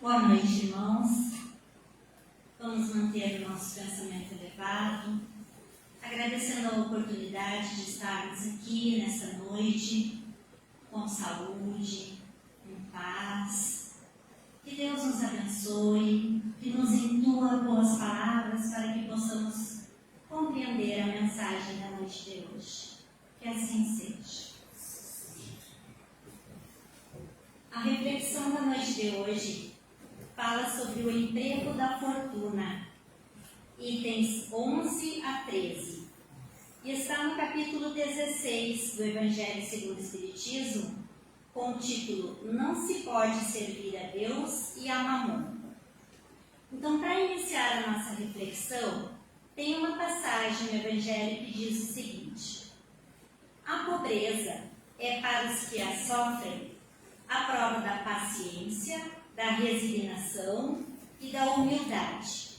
Boa noite, irmãos. Vamos manter o nosso pensamento elevado, agradecendo a oportunidade de estarmos aqui nessa noite, com saúde, com paz. Que Deus nos abençoe, que nos intua boas palavras para que possamos compreender a mensagem da noite de hoje. Que assim seja. A reflexão da noite de hoje fala sobre o emprego da fortuna, itens 11 a 13, e está no capítulo 16 do Evangelho segundo o Espiritismo, com o título Não se pode servir a Deus e a Mamon. Então, para iniciar a nossa reflexão, tem uma passagem no Evangelho que diz o seguinte: a pobreza é para os que a sofrem a prova da paciência, da resignação e da humildade.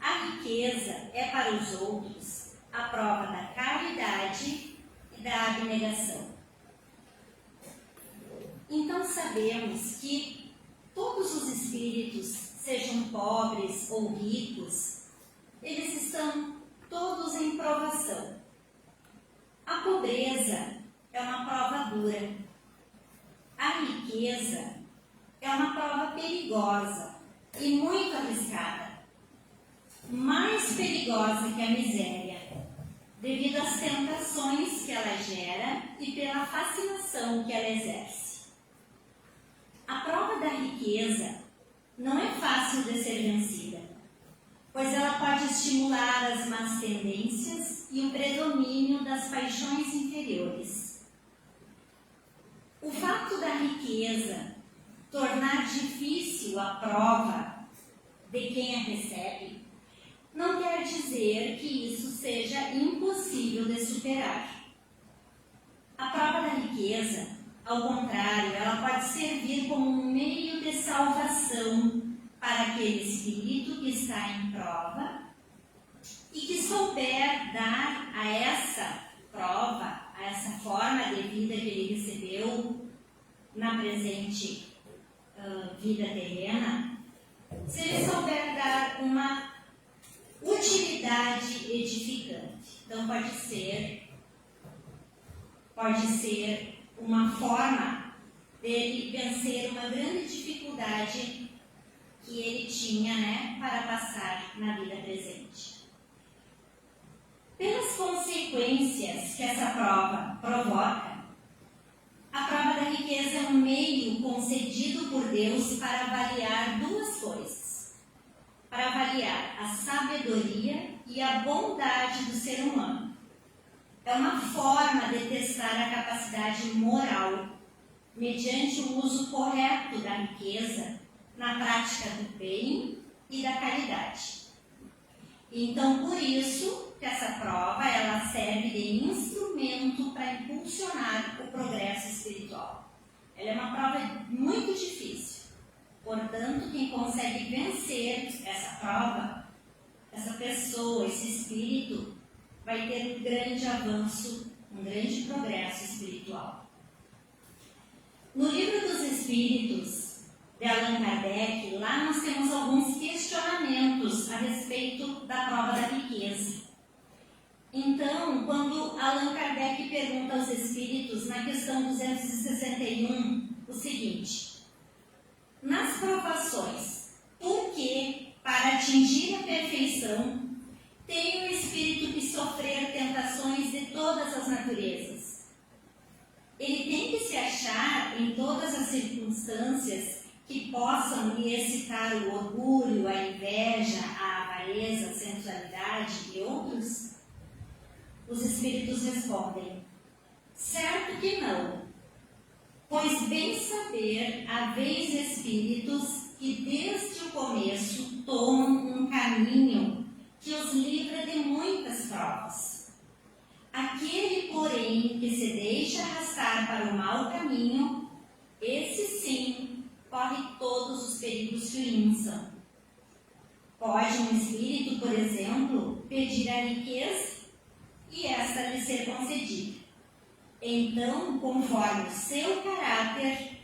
A riqueza é para os outros a prova da caridade e da abnegação. Então sabemos que todos os espíritos, sejam pobres ou ricos, eles estão todos em provação. A pobreza é uma prova dura. A riqueza é uma prova perigosa e muito arriscada, mais perigosa que a miséria, devido às tentações que ela gera e pela fascinação que ela exerce. A prova da riqueza não é fácil de ser vencida, pois ela pode estimular as más tendências e o predomínio das paixões inferiores. O fato da riqueza tornar difícil a prova de quem a recebe não quer dizer que isso seja impossível de superar. A prova da riqueza, ao contrário, ela pode servir como um meio de salvação para aquele espírito que está em prova e que souber dar a essa prova, a essa forma de vida que ele recebeu na presente vida terrena, se ele souber dar uma utilidade edificante. Então pode ser uma forma dele vencer uma grande dificuldade que ele tinha, para passar na vida presente. Pelas consequências que essa prova provoca, a prova da riqueza é um meio concedido por Deus para avaliar duas coisas: para avaliar a sabedoria e a bondade do ser humano. É uma forma de testar a capacidade moral, mediante o uso correto da riqueza na prática do bem e da caridade. Então, por isso que essa prova ela serve de instrumento para impulsionar o progresso espiritual. Ela é uma prova muito difícil. Portanto, quem consegue vencer essa prova, essa pessoa, esse espírito, vai ter um grande avanço, um grande progresso espiritual. No Livro dos Espíritos, de Allan Kardec, lá nós temos alguns questionamentos a respeito da prova da riqueza. Então, quando Allan Kardec pergunta aos espíritos, na questão 261, o seguinte: nas provações, por que, para atingir a perfeição, tem o espírito que sofrer tentações de todas as naturezas? Ele tem que se achar em todas as circunstâncias que possam lhe excitar o orgulho, a inveja, a avareza, a sensualidade e outros? Os espíritos respondem: certo que não, pois bem saber haveis espíritos que desde o começo tomam um caminho que os livra de muitas provas. Aquele, porém, que se deixa arrastar para o mau caminho, esse sim corre todos os perigos que o inçam. Pode um espírito, por exemplo, pedir a riqueza e esta lhe ser concedida. Então, conforme o seu caráter,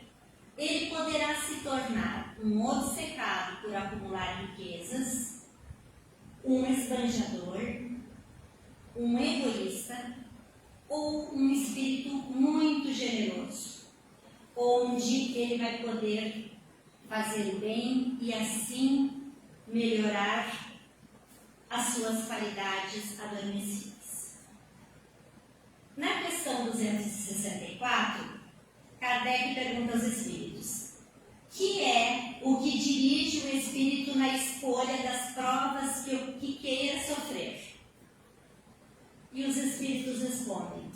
ele poderá se tornar um obcecado por acumular riquezas, um esbanjador, um egoísta ou um espírito muito generoso, onde ele vai poder fazer o bem e assim melhorar as suas qualidades adormecidas. Na questão 264, Kardec pergunta aos espíritos: que é o que dirige o espírito na escolha das provas que queira sofrer? E os espíritos respondem: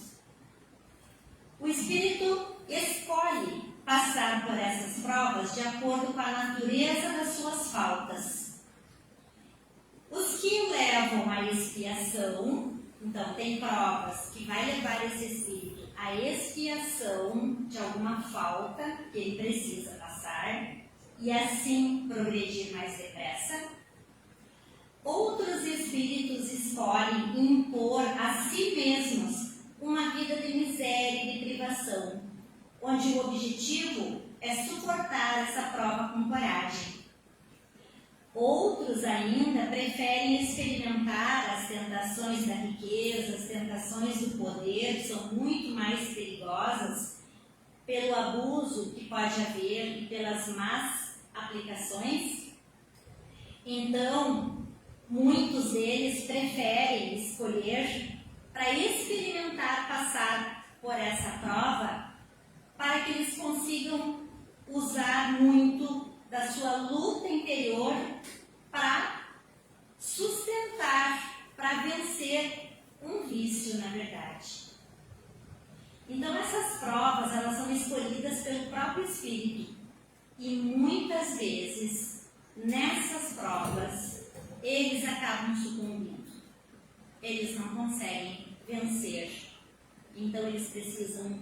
o espírito escolhe passar por essas provas de acordo com a natureza das suas faltas. Os que o levam à expiação, então tem provas que vai levar esse espírito à expiação de alguma falta que ele precisa passar e assim progredir mais depressa. Outros espíritos escolhem impor a si mesmos uma vida de miséria e de privação, onde o objetivo é suportar essa prova com coragem. Outros ainda preferem experimentar as tentações da riqueza, as tentações do poder, que são muito mais perigosas pelo abuso que pode haver e pelas más aplicações. Então, muitos deles preferem escolher para experimentar passar por essa prova, para que eles consigam usar muito da sua luta interior para sustentar, para vencer um vício, na verdade. Então, essas provas, elas são escolhidas pelo próprio espírito e muitas vezes, nessas provas, eles acabam sucumbindo. Eles não conseguem vencer. Então, eles precisam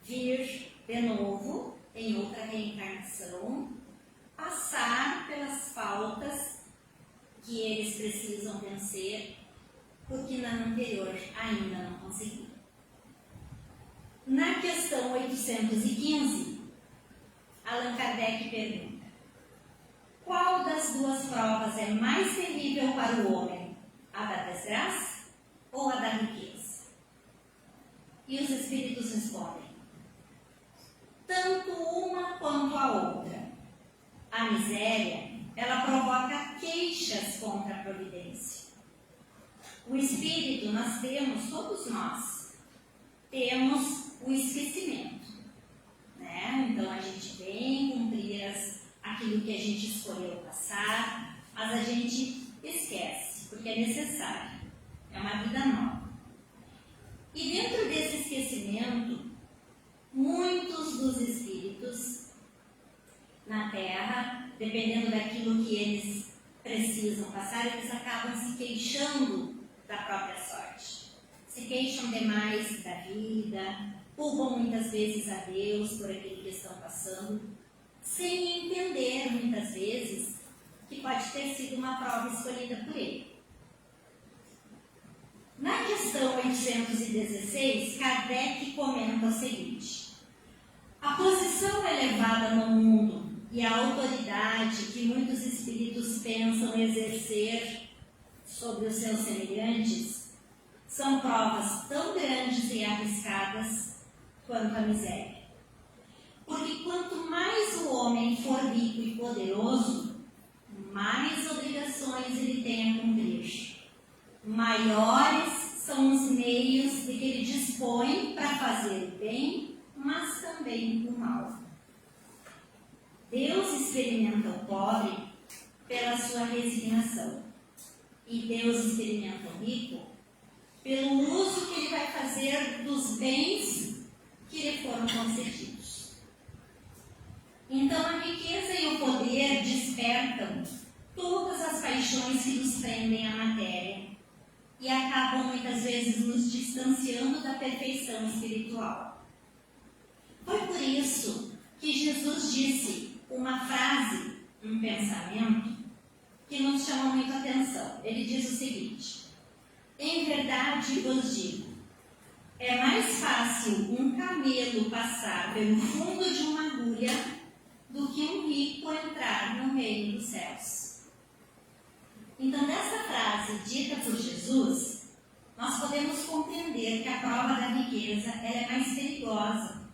vir de novo em outra reencarnação, passar pelas faltas que eles precisam vencer, porque na anterior ainda não conseguiram. Na questão 815, Allan Kardec pergunta: qual das duas provas é mais terrível para o homem? A da desgraça ou a da riqueza? E os espíritos respondem: tanto uma quanto a outra. A miséria, ela provoca queixas contra a providência. O espírito, nós temos, todos nós, temos o esquecimento, né? Então a gente vem cumprir aquilo que a gente escolheu passar, mas a gente esquece, porque é necessário, é uma vida nova. E dentro desse esquecimento, muitos dos espíritos na Terra, dependendo daquilo que eles precisam passar, eles acabam se queixando da própria sorte. Se queixam demais da vida, culpam muitas vezes a Deus por aquilo que estão passando, sem entender muitas vezes que pode ter sido uma prova escolhida por ele. Na questão 816, Kardec comenta o seguinte: a posição elevada no mundo e a autoridade que muitos espíritos pensam exercer sobre os seus semelhantes são provas tão grandes e arriscadas quanto a miséria. Porque quanto mais o homem for rico e poderoso, mais obrigações ele tem a cumprir. Maiores são os meios de que ele dispõe para fazer o bem, mas também o mal. Deus experimenta o pobre pela sua resignação. E Deus experimenta o rico pelo uso que ele vai fazer dos bens que lhe foram concedidos. Então a riqueza e o poder despertam todas as paixões que nos prendem à matéria e acabam muitas vezes nos distanciando da perfeição espiritual. Foi por isso que Jesus disse uma frase, um pensamento, que nos chama muito a atenção. Ele diz o seguinte: em verdade vos digo, é mais fácil um camelo passar pelo fundo de uma agulha do que um rico entrar reino dos céus. Então, dessa frase dita por Jesus, nós podemos compreender que a prova da riqueza ela é mais perigosa.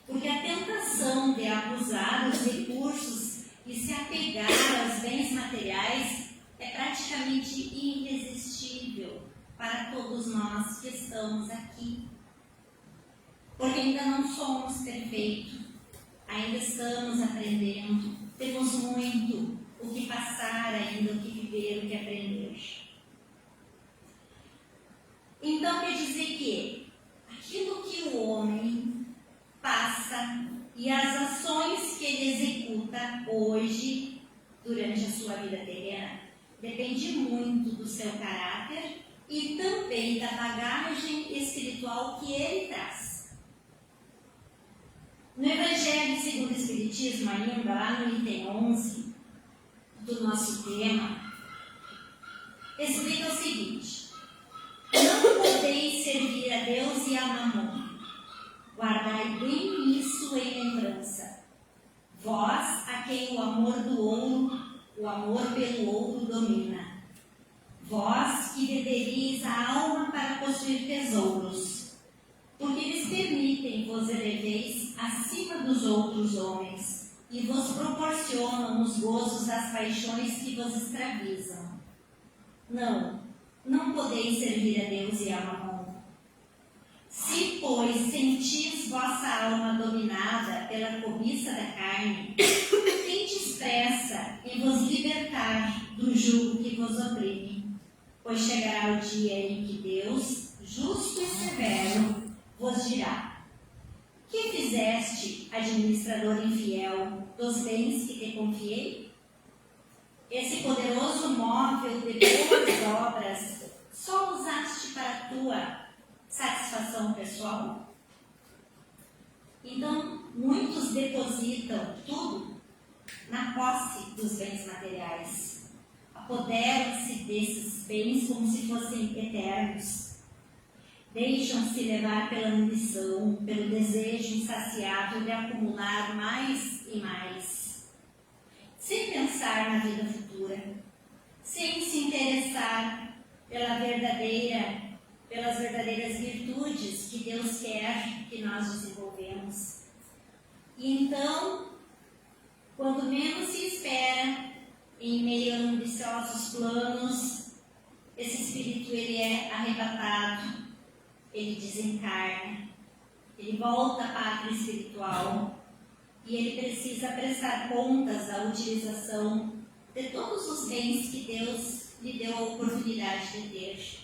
Porque a tentação de abusar dos recursos e se apegar aos bens materiais é praticamente irresistível para todos nós que estamos aqui. Porque ainda não somos perfeitos, ainda estamos aprendendo, temos muito o que passar ainda, o que viver, o que aprender. Então quer dizer que aquilo que o homem passa e as ações que ele executa hoje, durante a sua vida terrena, depende muito do seu caráter e também da bagagem espiritual que ele traz. No Evangelho segundo o Espiritismo, ainda lá no item 11 do nosso tema, explica o seguinte: não podeis servir a Deus e a Mamon. Guardai bem isso em lembrança. Vós, a quem o amor do ouro, o amor pelo ouro domina. Vós que venderíeis a alma para possuir tesouros, porque eles permitem vos eleveis acima dos outros homens e vos proporcionam os gozos das paixões que vos escravizam. Não podeis servir a Deus e a Mamon. Se, pois, sentis vossa alma dominada pela cobiça da carne, tendes pressa em vos libertar do jugo que vos oprime, pois chegará o dia em que Deus, justo e severo, vos dirá: que fizeste, administrador infiel, dos bens que te confiei? Esse poderoso móvel de boas obras só usaste para a tua satisfação pessoal? Então, muitos depositam tudo na posse dos bens materiais. Apoderam-se desses bens como se fossem eternos. Deixam-se levar pela ambição, pelo desejo insaciável de acumular mais e mais, sem pensar na vida futura, sem se interessar pelas verdadeiras virtudes que Deus quer que nós desenvolvemos. E então, quando menos se espera, em meio a ambiciosos planos, esse espírito ele é arrebatado, ele desencarna, ele volta à pátria espiritual e ele precisa prestar contas da utilização de todos os bens que Deus lhe deu a oportunidade de ter.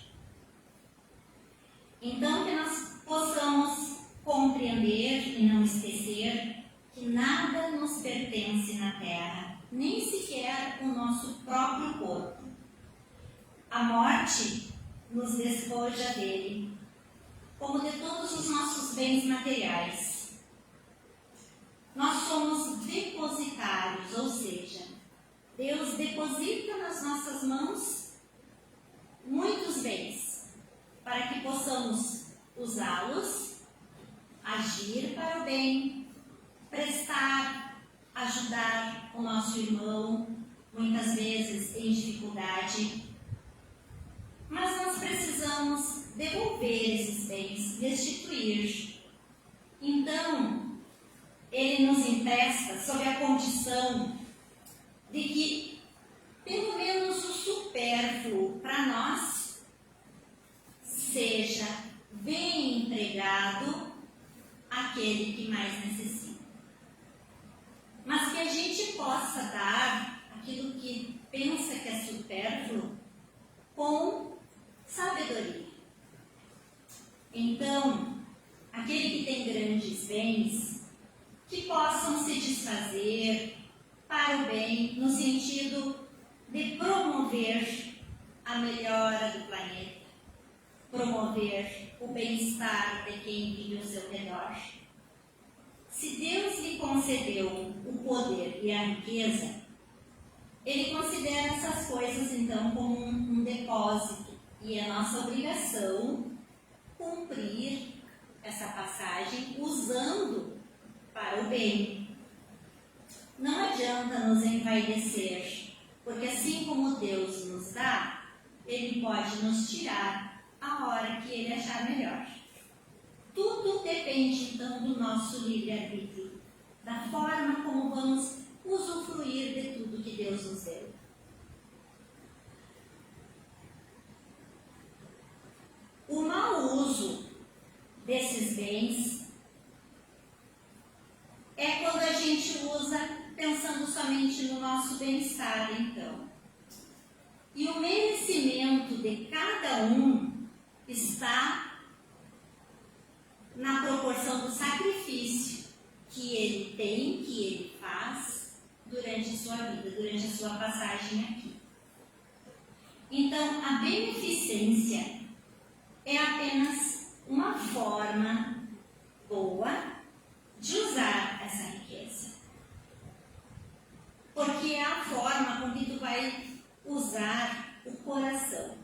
Então, que nós possamos compreender e não esquecer que nada nos pertence na Terra, nem sequer o nosso próprio corpo. A morte nos despoja dele, como de todos os nossos bens materiais. Nós somos depositários, ou seja, Deus deposita nas nossas mãos muitos bens, para que possamos usá-los, agir para o bem, prestar, ajudar o nosso irmão, muitas vezes em dificuldade. Mas nós precisamos devolver esses bens, restituir. Então, ele nos empresta sob a condição de que, pelo menos o supérfluo para nós, seja bem empregado àquele que mais necessita. Mas que a gente possa dar aquilo que pensa que é supérfluo com sabedoria. Então, aquele que tem grandes bens, que possam se desfazer para o bem, no sentido de promover a melhora do planeta, promover o bem-estar de quem vive ao seu redor. Se Deus lhe concedeu o poder e a riqueza, ele considera essas coisas então como um depósito, e é nossa obrigação cumprir essa passagem usando para o bem. não adianta nos envaidecer, porque assim como Deus nos dá, Ele pode nos tirar a hora que Ele achar melhor. Tudo depende, então, do nosso livre-arbítrio, da forma como vamos usufruir de tudo que Deus nos deu. O mau uso desses bens é quando a gente usa pensando somente no nosso bem-estar, então. E o merecimento de cada um está na proporção do sacrifício que ele tem, que ele faz durante a sua vida, durante a sua passagem aqui. Então, a beneficência é apenas uma forma boa de usar essa riqueza. Porque é a forma com que tu vai usar o coração.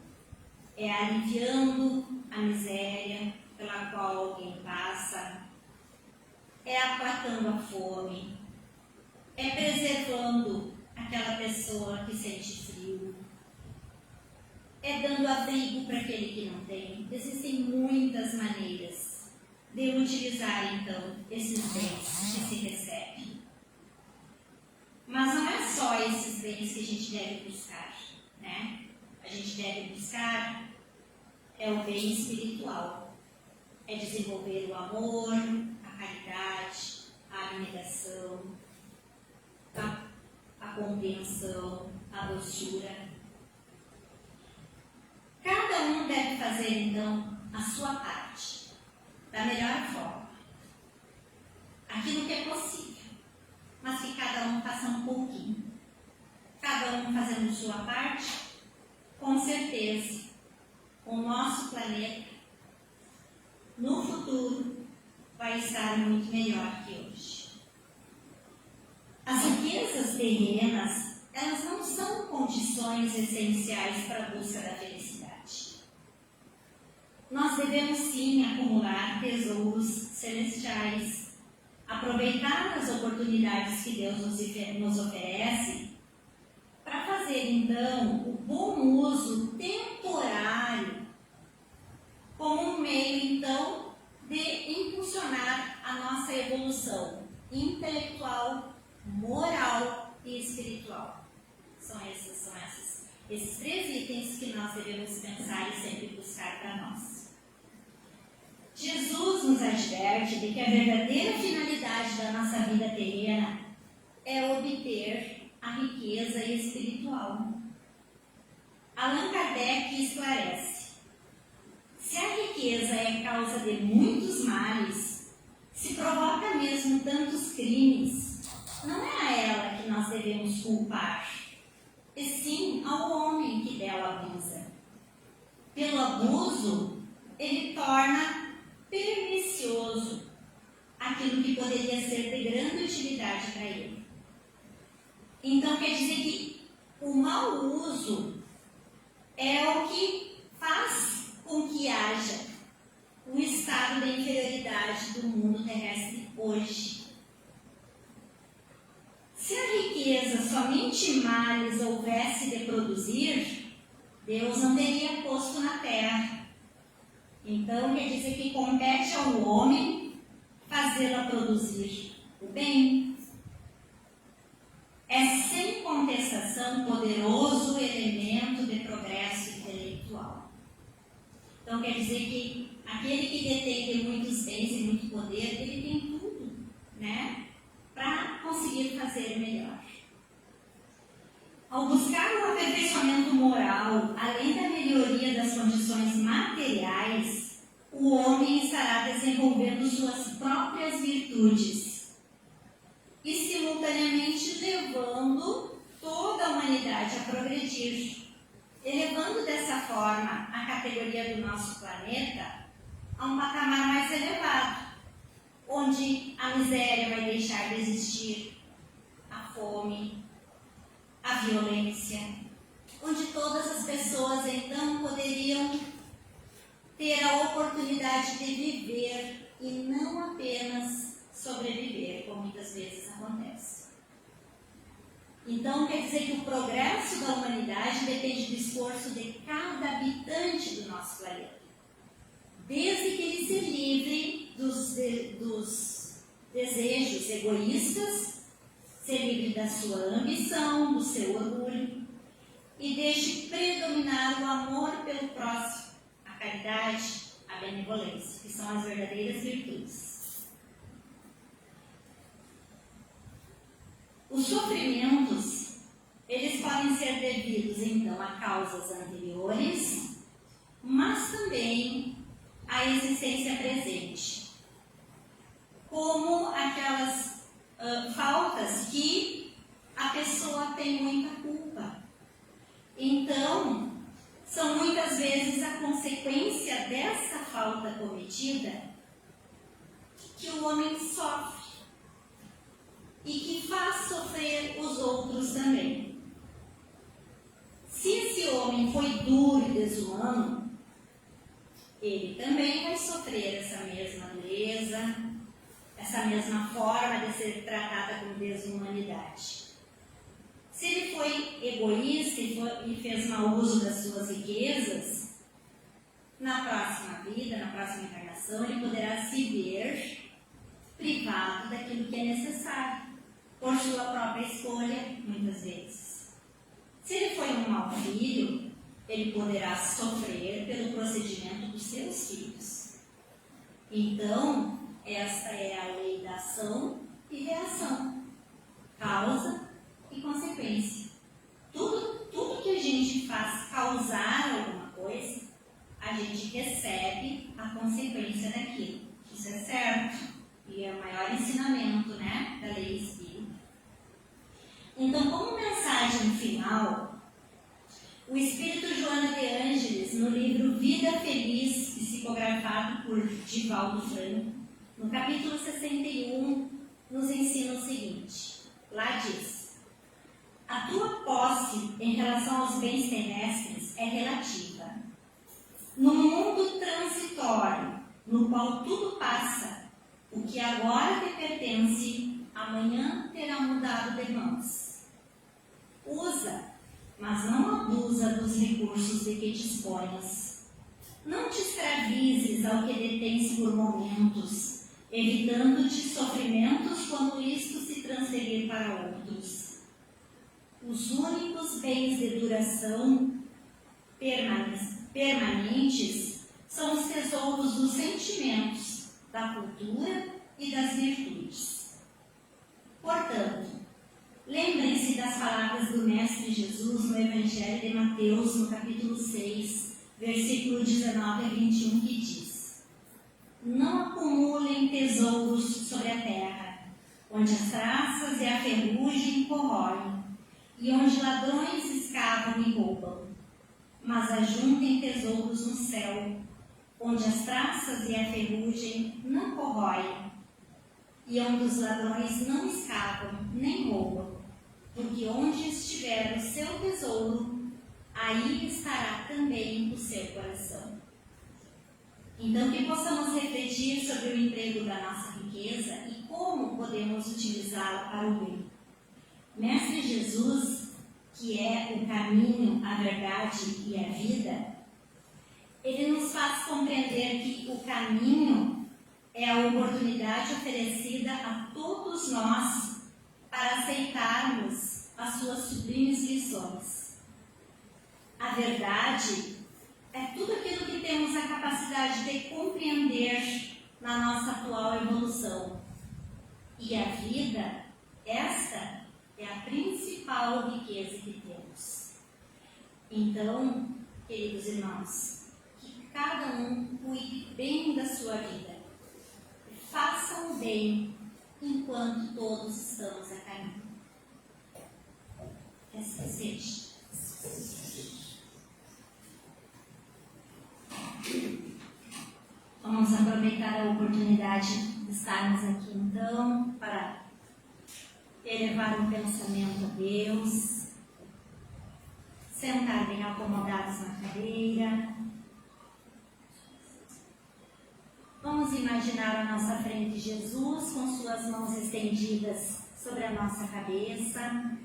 É aliviando a miséria pela qual alguém passa, é aplatando a fome, é preservando aquela pessoa que sente frio, é dando abrigo para aquele que não tem. Existem muitas maneiras de utilizar, então, esses bens que se recebem. Mas não é só esses bens que a gente deve buscar, né? A gente deve buscar o bem espiritual. É desenvolver o amor, a caridade, a abnegação, a compreensão, a doçura. Cada um deve fazer, então, a sua parte, da melhor forma. Aquilo que é possível, mas que cada um faça um pouquinho. Cada um fazendo sua parte, com certeza, o nosso planeta, no futuro, vai estar muito melhor que hoje. As riquezas terrenas, elas não são condições essenciais para a busca da felicidade. Nós devemos sim acumular tesouros celestiais, aproveitar as oportunidades que Deus nos oferece para fazer então o bom uso temporário como um meio então de impulsionar a nossa evolução intelectual, moral e espiritual. São esses três itens que nós devemos pensar e sempre buscar para nós. Jesus nos adverte de que a verdadeira finalidade da nossa vida terrena é obter a riqueza espiritual. Allan Kardec esclarece: se a riqueza é causa de muitos males, se provoca mesmo tantos crimes, não é a ela que nós devemos culpar, e sim ao homem que dela abusa. Pelo abuso, ele torna pernicioso aquilo que poderia ser de grande utilidade para ele. Então quer dizer que o mau uso é o que faz com que haja o estado de inferioridade do mundo terrestre hoje. Se a riqueza somente males houvesse de produzir, Deus não teria posto na terra. Então quer dizer que compete ao homem fazê-la produzir o bem. É sem contestação poderoso elemento de progresso intelectual. Então quer dizer que aquele que detém muitos bens e muito poder, ele tem tudo, né, para conseguir fazer melhor. Ao buscar o aperfeiçoamento moral, além da melhoria das condições materiais, o homem estará desenvolvendo suas próprias virtudes e simultaneamente levando toda a humanidade a progredir, elevando dessa forma a categoria do nosso planeta a um patamar mais elevado, onde a miséria vai deixar de existir, a fome, a violência, onde todas as pessoas então poderiam ter a oportunidade de viver e não apenas sobreviver, como muitas vezes acontece. Então, quer dizer que o progresso da humanidade depende do esforço de cada habitante do nosso planeta. Desde que ele se livre dos desejos egoístas, se livre da sua ambição, do seu orgulho, e deixe predominar o amor pelo próximo, a caridade, a benevolência, que são as verdadeiras virtudes. Os sofrimentos, eles podem ser devidos, então, a causas anteriores, mas também à existência presente. Como aquelas faltas que a pessoa tem muita culpa. Então, são muitas vezes a consequência dessa falta cometida que o homem sofre e que faz sofrer os outros também. Se esse homem foi duro e desumano, ele também vai sofrer essa mesma dureza, essa mesma forma de ser tratada com desumanidade. Se ele foi egoísta e fez mau uso das suas riquezas, na próxima vida, na próxima encarnação, ele poderá se ver privado daquilo que é necessário, por sua própria escolha, muitas vezes. Se ele foi um mau filho, ele poderá sofrer pelo procedimento dos seus filhos. Então, esta é a lei da ação e reação, causa e consequência. Tudo que a gente faz causar alguma coisa, a gente recebe a consequência daquilo. Isso é certo e é o maior ensinamento, né, da lei espírita. Então, como mensagem final, o Espírito Joana de Ângeles, no livro Vida Feliz, psicografado por Divaldo Franco, no capítulo 61, nos ensina o seguinte. Lá diz: a tua posse em relação aos bens terrestres é relativa. No mundo transitório, no qual tudo passa, o que agora te pertence, amanhã terá mudado de mãos. Usa, mas não abusa dos recursos de que disponhas. Não te escravizes ao que detens por momentos, evitando-te sofrimentos quando isto se transferir para outros. Os únicos bens de duração permanentes são os tesouros dos sentimentos, da cultura e das virtudes. Portanto, lembrem-se das palavras do Mestre Jesus no Evangelho de Mateus, no capítulo 6, versículo 19 a 21, que diz: não acumulem tesouros sobre a terra, onde as traças e a ferrugem corroem, e onde ladrões escavam e roubam. Mas ajuntem tesouros no céu, onde as traças e a ferrugem não corroem, e onde os ladrões não escavam nem roubam. Porque onde estiver o seu tesouro, aí estará também o seu coração. Então, que possamos refletir sobre o emprego da nossa riqueza e como podemos utilizá-la para o bem. Mestre Jesus, que é o caminho, a verdade e a vida, ele nos faz compreender que o caminho é a oportunidade oferecida a todos nós para aceitarmos as suas sublimes lições. A verdade é tudo aquilo que temos a capacidade de compreender na nossa atual evolução. E a vida, esta é a principal riqueza que temos. Então, queridos irmãos, que cada um cuide bem da sua vida. Façam o bem enquanto todos estamos a caminho. Que assim seja. Vamos aproveitar a oportunidade de estarmos aqui então para elevar um pensamento a Deus, sentar bem acomodados na cadeira. Vamos imaginar à nossa frente Jesus com suas mãos estendidas sobre a nossa cabeça.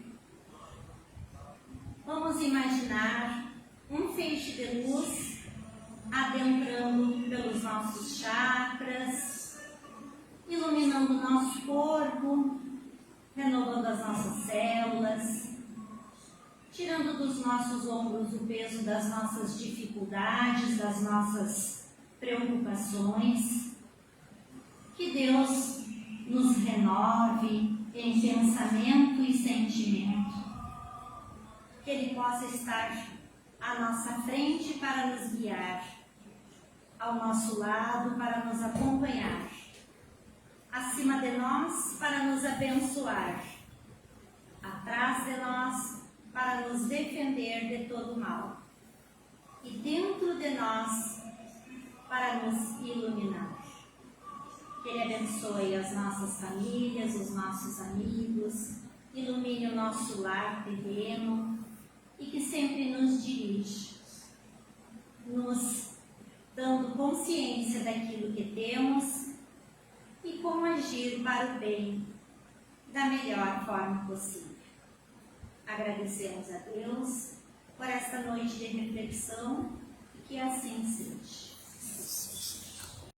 vamos imaginar um feixe de luz adentrando pelos nossos chakras, iluminando o nosso corpo, renovando as nossas células, tirando dos nossos ombros o peso das nossas dificuldades, das nossas preocupações. Que Deus nos renove em pensamento e sentimento. Que Ele possa estar à nossa frente para nos guiar, ao nosso lado para nos acompanhar, acima de nós para nos abençoar, atrás de nós para nos defender de todo mal e dentro de nós para nos iluminar. Que Ele abençoe as nossas famílias, os nossos amigos, ilumine o nosso lar terreno e que sempre nos dirija, nos dando consciência daquilo que temos e como agir para o bem da melhor forma possível. Agradecemos a Deus por esta noite de reflexão e que assim seja.